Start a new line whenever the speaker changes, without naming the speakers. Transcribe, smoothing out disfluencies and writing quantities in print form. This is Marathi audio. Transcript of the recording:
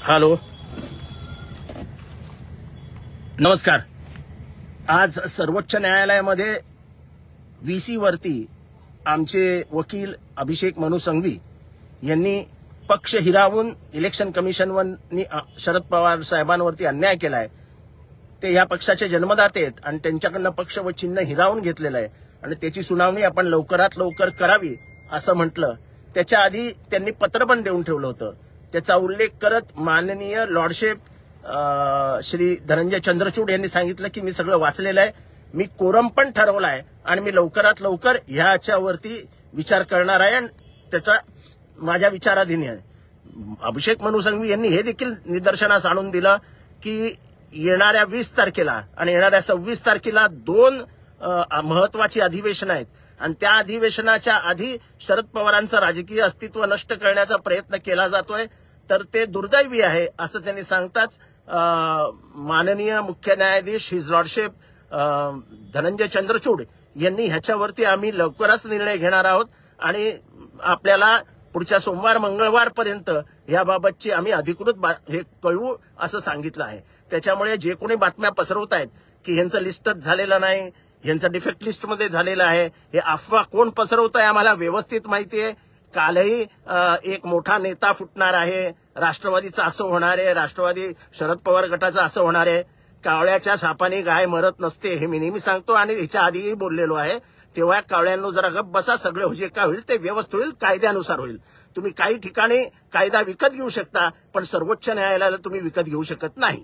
हॅलो, नमस्कार. आज सर्वोच्च न्यायालयामध्ये व्हीसी वरती आमचे वकील अभिषेक मनू संघवी यांनी पक्ष हिरावून इलेक्शन कमिशनवर शरद पवार साहेबांवरती अन्याय केलाय. ते या पक्षाचे जन्मदाते आहेत आणि त्यांच्याकडनं पक्ष व चिन्ह हिरावून घेतलेलं आहे आणि त्याची सुनावणी आपण लवकरात लवकर करावी असं म्हटलं. त्याच्या आधी त्यांनी पत्र पण देऊन ठेवलं होतं. त्याचा उल्लेख करत माननीय लॉर्डशिप श्री धनंजय चंद्रचूड यांनी सांगितलं की मी सगळं वाचलेलं आहे, मी कोरम पण ठरवला आहे आणि मी लवकरात लवकर ह्याच्यावरती विचार करणार आहे आणि त्याचा माझ्या विचाराधीन आहे. अभिषेक मनू संघवी यांनी हे देखील निदर्शनास आणून दिलं की येणाऱ्या 20 तारखेला आणि येणाऱ्या 26 तारखेला 2 महत्वाची अधिवेशनं आहेत आणि त्या अधिवेशनाच्या आधी शरद पवारांचं राजकीय अस्तित्व नष्ट करण्याचा प्रयत्न केला जातोय, तर ते दुर्दैवी आहे असं त्यांनी सांगताच माननीय मुख्य न्यायाधीश हिज लॉर्डशिप धनंजय चंद्रचूड यांनी ह्याच्यावरती आम्ही लवकरच निर्णय घेणार आहोत आणि आपल्याला पुढच्या सोमवार मंगळवार पर्यंत याबाबतची आम्ही अधिकृत हे कळवू असं सांगितलं आहे. त्याच्यामुळे जे कोणी बातम्या पसरवत आहेत की ह्यांचं लिस्टच झालेलं नाही, ह्यांचं डिफेक्ट लिस्टमध्ये झालेलं आहे, हे अफवा कोण पसरवत आहे आम्हाला व्यवस्थित माहिती आहे. कालही एक मोठा नेता फुटणार आहे, राष्ट्रवादीचं असं होणार आहे, राष्ट्रवादी शरद पवार गटाचं असं होणार आहे. कावळ्याच्या सापाने गाय मरत नसते हे मी नेहमी सांगतो आणि ह्याच्या आधीही बोललेलो आहे. तेव्हा कावळ्यांनो जरा गप्प बसा, सगळे जे काय होईल ते व्यवस्थित होईल, कायद्यानुसार होईल. तुम्ही काही ठिकाणी कायदा विकत घेऊ शकता पण सर्वोच्च न्यायालयाला तुम्ही विकत घेऊ शकत नाही.